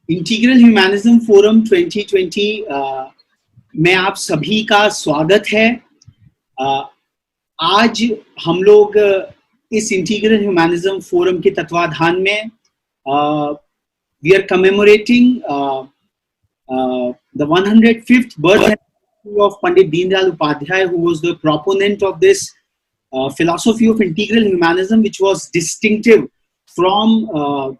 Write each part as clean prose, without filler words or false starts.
Integral humanism forum 2020 में आप सभी का स्वागत है। आज हम लोग इस इंटीग्रल ह्यूमैनिज्म फोरम के तत्वाधान में we are commemorating the 105th birth anniversary of Pandit Deendayal Upadhyay, who was the proponent of this philosophy of integral humanism, which was distinctive from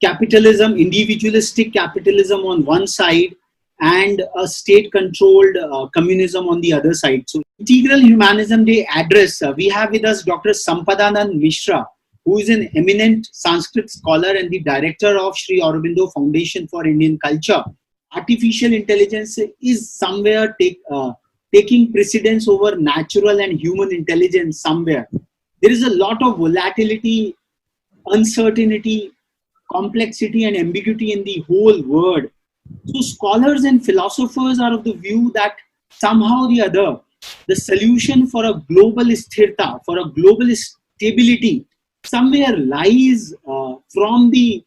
capitalism, individualistic capitalism on one side, and a state-controlled communism on the other side. So, Integral Humanism Day address, we have with us Dr. Sampadanand Mishra, who is an eminent Sanskrit scholar and the director of Sri Aurobindo Foundation for Indian Culture. Artificial intelligence is somewhere taking precedence over natural and human intelligence somewhere. There is a lot of volatility, uncertainty, complexity and ambiguity in the whole world. So scholars and philosophers are of the view that somehow or the other, the solution for a global sthirta, for a global stability, somewhere lies from the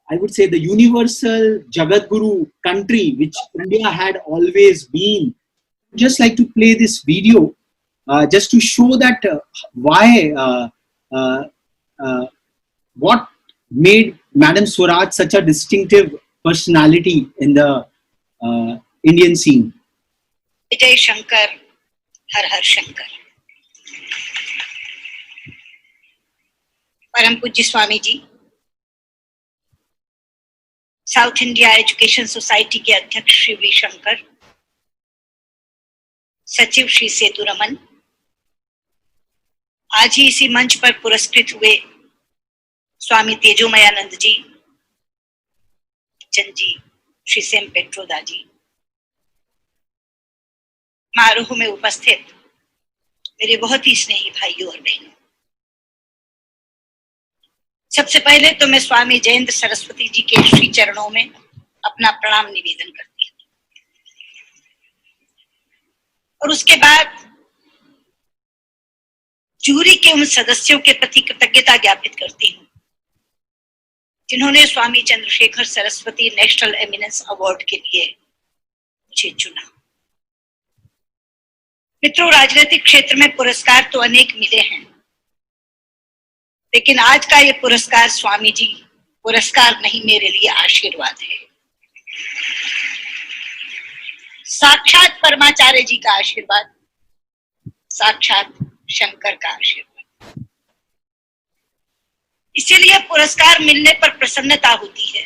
I would say the universal Jagat Guru country, which India had always been. Just like to play this video, just to show that what made Madam Swaraj such a distinctive personality in the Indian scene. Vijay Shankar, Har Har Shankar. Param Pujya Swami ji, south India education society के अध्यक्ष Shri we Shankar, सचिव श्री सेतु रमन, आज ही इसी मंच पर पुरस्कृत हुए स्वामी तेजोमयानंद जी, Chand ji, Shri same पेट्रोदा जी, समारोह में उपस्थित मेरे बहुत ही स्नेही भाइयों और बहनों, सबसे पहले तो मैं स्वामी जयेंद्र सरस्वती जी के श्री चरणों में अपना प्रणाम निवेदन करती हूँ और उसके बाद जूरी के उन सदस्यों के प्रति कृतज्ञता ज्ञापित करती हूँ जिन्होंने Swami Chandrashekar Saraswati national eminence award के लिए मुझे चुना। मित्रों, राजनीतिक क्षेत्र में पुरस्कार तो अनेक मिले हैं, लेकिन आज का ये पुरस्कार स्वामी जी पुरस्कार नहीं, मेरे लिए आशीर्वाद है। साक्षात परमाचार्य जी का आशीर्वाद, साक्षात शंकर का आशीर्वाद। इसीलिए पुरस्कार मिलने पर प्रसन्नता होती है,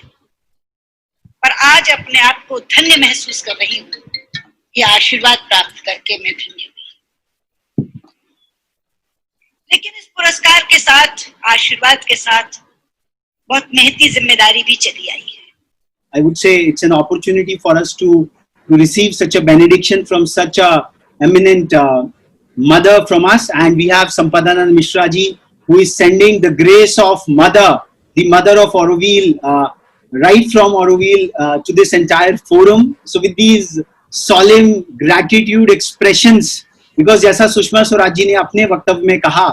पर आज अपने आप को धन्य महसूस कर रही हूँ। ये आशीर्वाद प्राप्त करके मैं धन्य हूँ। लेकिन इस पुरस्कार के साथ, आशीर्वाद के साथ बहुत मेहनती जिम्मेदारी भी चली आई है। I would say it's an opportunity for us to receive such a benediction from such a eminent mother from us, and we have Sampadanand Mishra ji, who is sending the grace of mother, the mother of Auroville, right from Auroville to this entire forum. So with these solemn gratitude expressions, because जैसा सुषमा स्वराज जी ने अपने वक्तव्य में कहा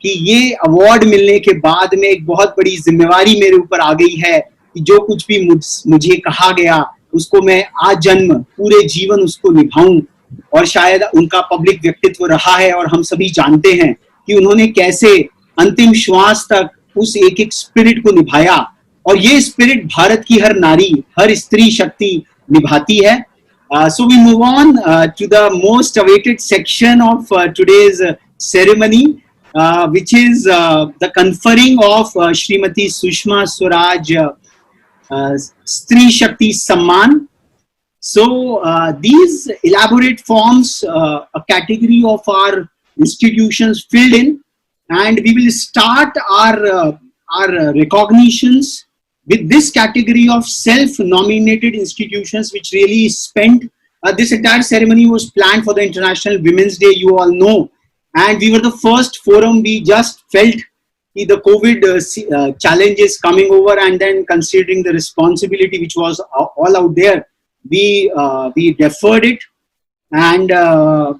कि ये award मिलने के बाद में एक बहुत बड़ी जिम्मेवारी मेरे ऊपर आ गई है कि जो कुछ भी मुझे कहा गया उसको मैं आजन्म पूरे जीवन उसको निभाऊं। और शायद उनका पब्लिक व्यक्तित्व रहा है और हम सभी जानते हैं कि उन्होंने कैसे अंतिम श्वास तक उस एक एक स्पिरिट को निभाया, और ये स्पिरिट भारत की हर नारी, हर स्त्री शक्ति निभाती है। So we move on to the most awaited section of today's ceremony, which is the conferring of Srimati Sushma Swaraj Stri Shakti Samman. So these elaborate forms a category of our institutions filled in, and we will start our recognitions with this category of self-nominated institutions, which really spent, this entire ceremony was planned for the International Women's Day, you all know, and we were the first forum. We just felt the COVID challenges coming over, and then considering the responsibility which was all out there, we deferred it. And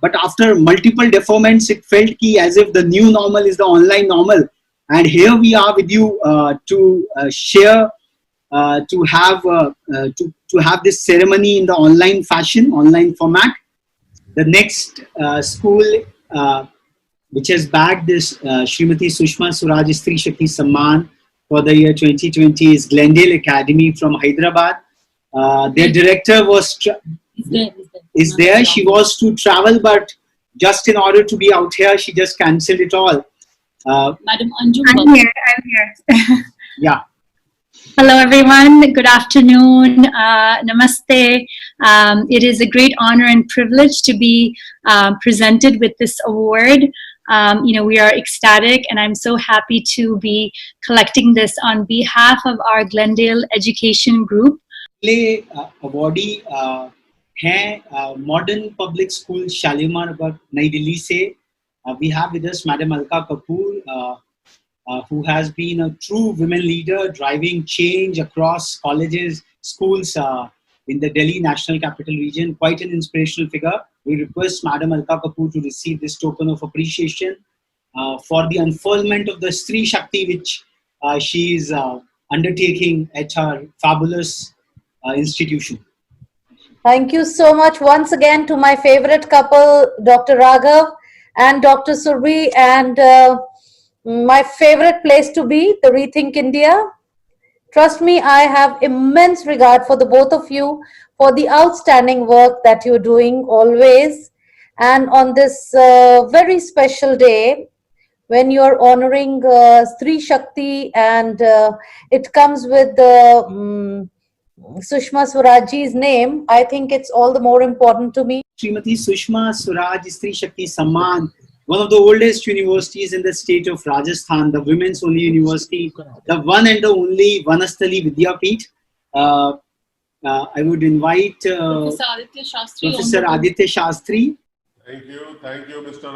but after multiple deferments, it felt as if the new normal is the online normal. And here we are with you to share to have this ceremony in the online fashion, online format. The next school which has bagged this Srimati Sushma Swaraj Stri Shakti Samman for the year 2020 is Glendale Academy from Hyderabad. Their director is there. She was to travel, but just in order to be out here, she just cancelled it all. Madam Anjum, I'm here. Yeah. Hello, everyone. Good afternoon. Namaste. It is a great honor and privilege to be presented with this award. We are ecstatic, and I'm so happy to be collecting this on behalf of our Glendale Education Group. Awardee हैं modern public school Shalimar नगर नई दिल्ली से. We have with us Madam Alka Kapoor, who has been a true women leader, driving change across colleges, schools in the Delhi National Capital Region. Quite an inspirational figure. We request Madam Alka Kapoor to receive this token of appreciation for the unfurlment of the Stri Shakti which she is undertaking at her fabulous institution. Thank you so much once again to my favorite couple, Dr. Raghav and Dr. Surbi, and my favorite place to be, the Rethink India. Trust me, I have immense regard for the both of you for the outstanding work that you're doing always. And on this very special day, when you're honoring Stri Shakti, and it comes with the Sushma Swarajji's name, I think it's all the more important to me. Srimati Sushma Swaraj Stri Shakti Samman, one of the oldest universities in the state of Rajasthan, the women's only university, the one and the only Vanasthali Vidyapeeth. I would invite Professor Aditya Shastri. Thank you, Mr.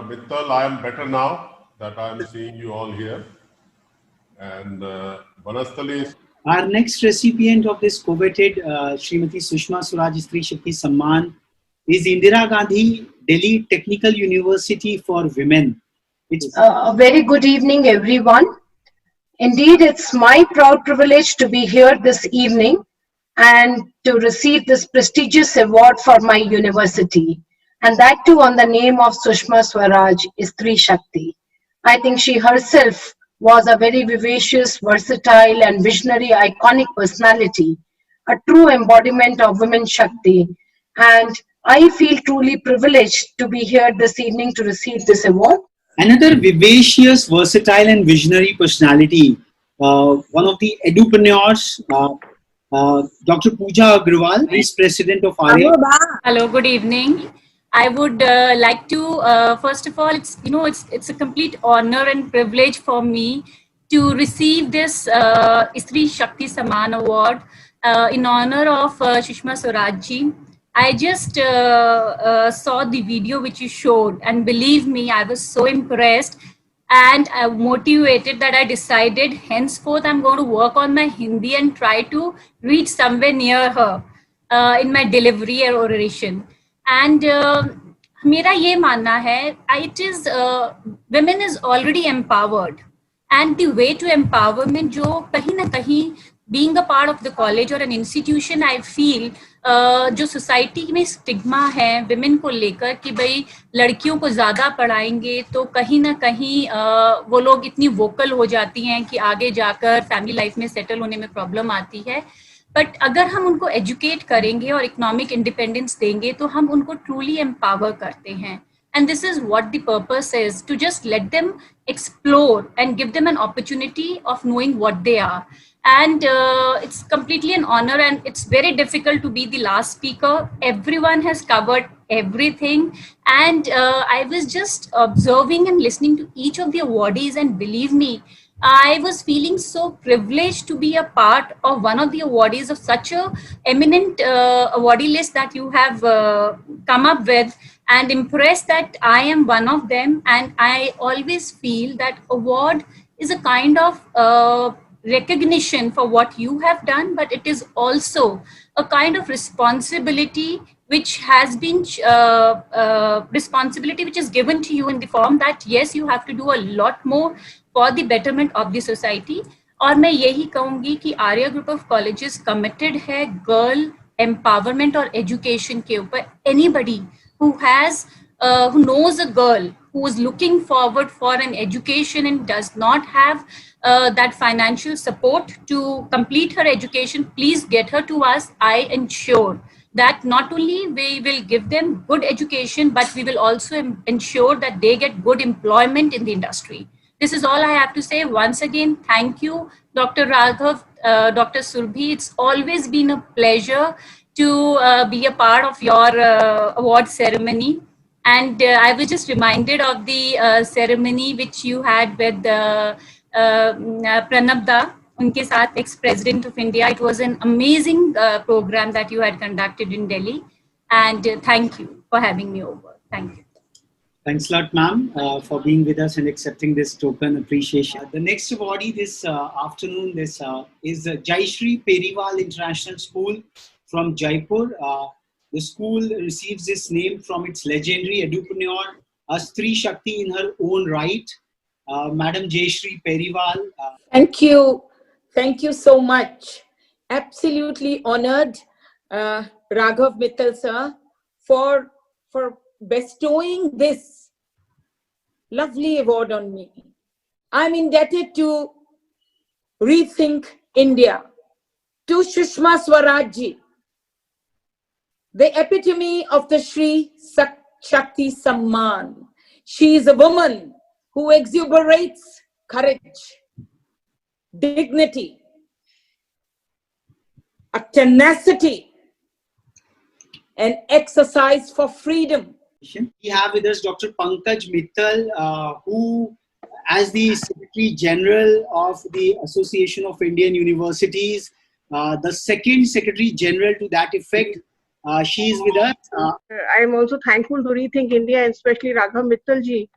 Mittal. I am better now that I am seeing you all here. And Vanasthali. Our next recipient of this coveted Srimati Sushma Swaraj Stri Shakti Samman is Indira Gandhi Delhi Technical University for Women. It's a very good evening, everyone. Indeed, it's my proud privilege to be here this evening and to receive this prestigious award for my university, and that too on the name of Sushma Swaraj Stri Shakti. I think she herself was a very vivacious, versatile and visionary iconic personality, a true embodiment of women's Shakti, and I feel truly privileged to be here this evening to receive this award. Another vivacious, versatile and visionary personality, one of the edupreneurs, Dr. Pooja Agrawal, Vice President of ARIA. Hello, good evening. I would like to, first of all, it's a complete honor and privilege for me to receive this Stri Shakti Samman Award in honor of Sushma Swarajji. I just saw the video which you showed, and believe me, I was so impressed and motivated that I decided henceforth I'm going to work on my Hindi and try to reach somewhere near her in my delivery or oration. And मेरा ये मानना है, it is women is already empowered, and the way to empowerment जो कहीं ना कहीं being a part of the college or an institution, I feel जो society में stigma है women को लेकर कि भाई लड़कियों को ज़्यादा पढ़ाएंगे तो कहीं ना कहीं वो लोग इतनी vocal हो जाती हैं कि आगे जाकर family life में settle होने में problem आती है. बट अगर हम उनको एजुकेट करेंगे और इकोनॉमिक इंडिपेंडेंस देंगे तो हम उनको ट्रूली एम्पावर करते हैं. And this is what the purpose is, to just let them explore and give them an opportunity of knowing what they are. And it's completely an honor, and it's very difficult to be the last speaker. Everyone has covered everything, and I was just observing and listening to each of the awardees, and believe me, I was feeling so privileged to be a part of one of the awardees of such a eminent awardee list that you have come up with, and impressed that I am one of them. And I always feel that award is a kind of recognition for what you have done, but it is also a kind of responsibility which has been responsibility which is given to you in the form that yes, you have to do a lot more for the betterment of the society. और मैं यही कहूंगी कि Arya group of colleges committed है girl empowerment और education के ऊपर. Anybody who knows a girl who is looking forward for an education and does not have that financial support to complete her education, please get her to us. I ensure that not only we will give them good education, but we will also ensure that they get good employment in the industry. This is all I have to say. Once again, thank you, Dr. Raghav, Dr. Surbhi. It's always been a pleasure to be a part of your award ceremony. And I was just reminded of the ceremony which you had with Pranab Da, unke saath, ex-president of India. It was an amazing program that you had conducted in Delhi. And thank you for having me over. Thank you. Thanks a lot, ma'am, for being with us and accepting this token appreciation. The next awardee this afternoon is Jayashree Periwal International School from Jaipur. The school receives its name from its legendary edupreneur, a Stree Shakti in her own right, Madam Jayashree Periwal. Thank you. Thank you so much. Absolutely honored, Raghav Mittal sir, for bestowing this lovely award on me. I'm indebted to Rethink India, to Sushma Swaraj ji, the epitome of the Shri Shakti Samman. She is a woman who exuberates courage, dignity, a tenacity, and exercise for freedom. We have with us Dr. Pankaj Mittal, who, as the Secretary General of the Association of Indian Universities, the second Secretary General to that effect, she is with us. I am also thankful to Rethink India, and especially Raghav Mittal ji,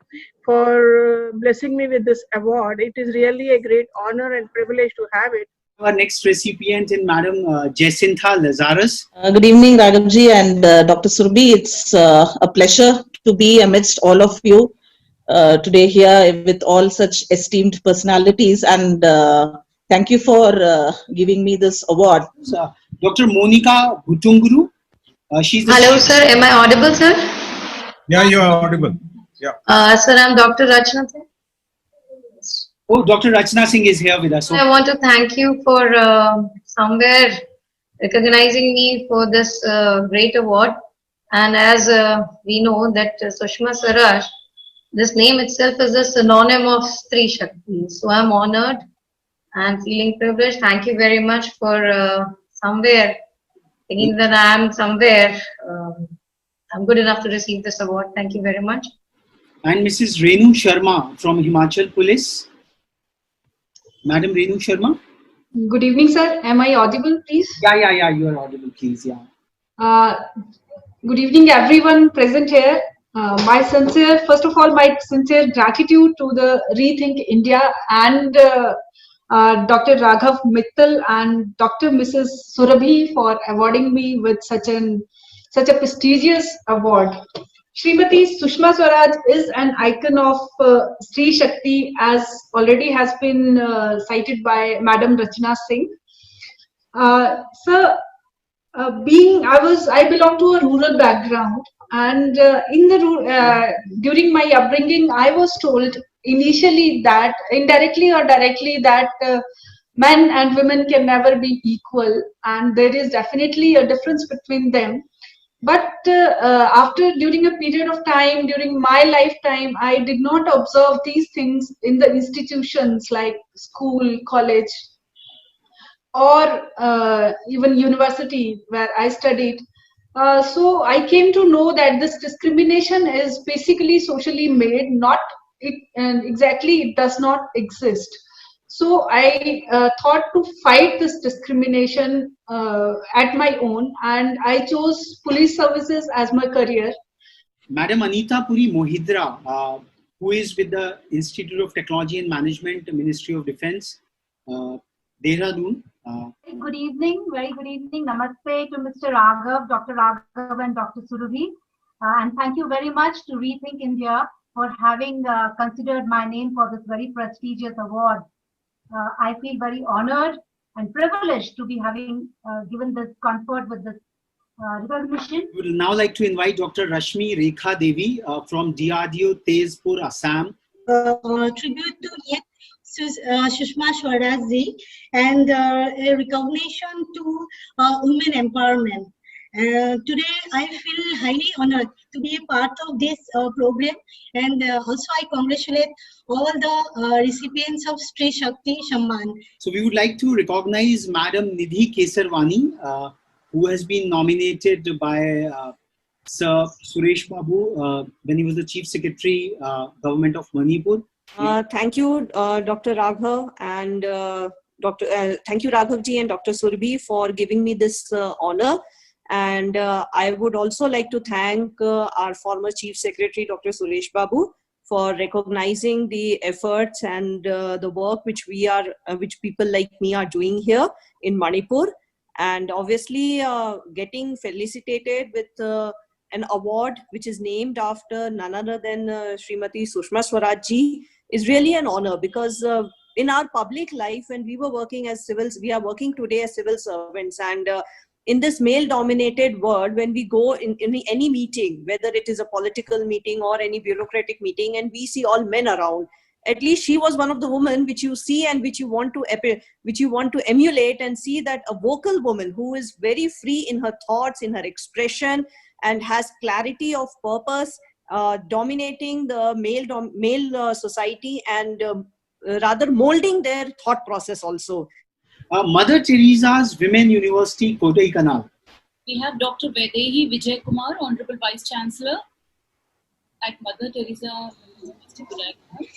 for blessing me with this award. It is really a great honor and privilege to have it. Our next recipient is Madam Jacinta Lazarus. Good evening, Raghavji and Dr. Surbhi. It's a pleasure to be amidst all of you today here with all such esteemed personalities, and thank you for giving me this award. Dr. Monica Bhutunguru. She's Hello, sir. Am I audible, sir? Yeah, you are audible. Yeah. Sir, I'm Dr. Rachna Singh. Oh, Dr. Rachna Singh is here with us. I want to thank you for somewhere recognizing me for this great award. And as we know that Sushma Swaraj, this name itself is a synonym of Stree Shakti. So I'm honored and feeling privileged. Thank you very much for somewhere thinking that I'm somewhere. I'm good enough to receive this award. Thank you very much. And Mrs. Renu Sharma from Himachal Police. Madam Renu Sharma. Good evening, sir. Am I audible, please? Yeah, you are audible, please. Yeah. Good evening, everyone present here. First of all, my sincere gratitude to the Rethink India and Dr. Raghav Mittal and Dr. Mrs. Surabhi for awarding me with such a prestigious award. Srimati Sushma Swaraj is an icon of Stree Shakti, as already has been cited by Madam Rachna Singh. Sir, I belong to a rural background, and during my upbringing, I was told initially that, indirectly or directly, that men and women can never be equal, and there is definitely a difference between them. But during a period of time, during my lifetime, I did not observe these things in the institutions like school, college, or even university where I studied. So I came to know that this discrimination is basically socially made, it does not exist. So I thought to fight this discrimination at my own, and I chose police services as my career. Madam Anita Puri Mohidra, who is with the Institute of Technology and Management, Ministry of Defense, Dehradun. Good evening, very good evening. Namaste to Mr. Raghav, Dr. Raghav and Dr. Surabhi. And thank you very much to Rethink India for having considered my name for this very prestigious award. I feel very honored and privileged to be having given this comfort with this recognition. We would now like to invite Dr. Rashmi Rekha Devi from DRDO Tezpur, Assam. Tribute to Sushma Swaraj ji and a recognition to women empowerment. Today I feel highly honored to be a part of this program, and also I congratulate all the recipients of Stree Shakti Samman. So we would like to recognize Madam Nidhi Kesarwani, who has been nominated by Sir Suresh Babu when he was the Chief Secretary, Government of Manipur. Thank you, Dr. Raghav and thank you, Raghav ji and Dr. Surbhi, for giving me this honor. And I would also like to thank our former Chief Secretary, Dr. Suresh Babu, for recognizing the efforts and the work which which people like me are doing here in Manipur. And obviously getting felicitated with an award which is named after none other than Srimati Sushma Swaraj ji is really an honor, because in our public life, when we were working as civils, we are working today as civil servants, and in this male-dominated world, when we go in any meeting, whether it is a political meeting or any bureaucratic meeting, and we see all men around, at least she was one of the women which you see and which you want to emulate, and see that a vocal woman who is very free in her thoughts, in her expression, and has clarity of purpose, dominating the male society, and rather molding their thought process also. Mother Teresa's Women University, Kodaikanal. We have Dr. Vaidehi Vijay Kumar, Honorable Vice Chancellor at Mother Teresa University, Kodaikanal.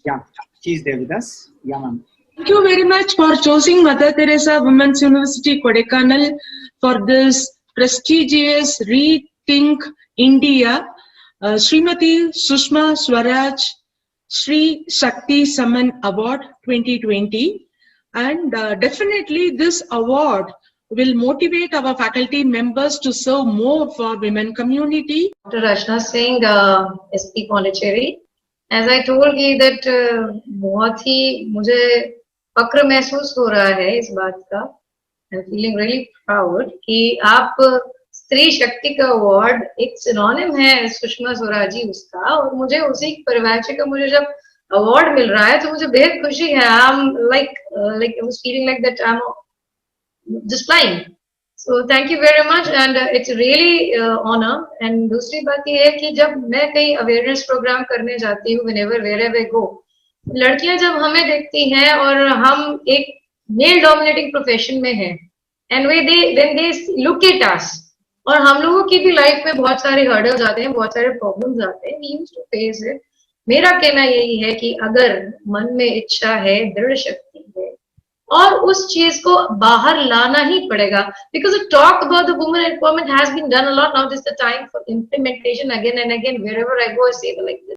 Yeah, she's there with us. Yeah, ma'am. Thank you very much for choosing Mother Teresa Women's University, Kodaikanal for this prestigious Rethink India Srimati Sushma Swaraj Stree Shakti Samman Award 2020. And definitely this award will motivate our faculty members to serve more for women community. Dr. Rachna Singh, SP Pondicherry. As I told you that बहुत ही मुझे फक्र महसूस हो रहा है इस बात का. I'm feeling really proud कि आप स्त्री शक्ति का अवार्ड एक सिनोनिम है सुषमा स्वराज जी उसका, और मुझे उसी परिवार का मुझे जब अवार्ड मिल रहा है तो मुझे बेहद खुशी है. I'm like I was feeling like that I'm just flying. So thank you very much, and it's really honor. And दूसरी बात ये है कि जब मैं कहीं awareness program करने जाती हूँ, wherever I go, लड़कियां जब हमें देखती हैं और हम एक male dominating profession में हैं, and when they look at us, और हम लोगों की भी लाइफ में बहुत सारे hurdles आते हैं, बहुत सारे problems आते हैं, we used to face it. मेरा कहना यही है कि अगर मन में इच्छा है, दृढ़ शक्ति है, और उस चीज को बाहर लाना ही पड़ेगा. Because the talk about the women empowerment has been done a lot. Now this is the time for implementation again and again. Wherever I go, I say like this.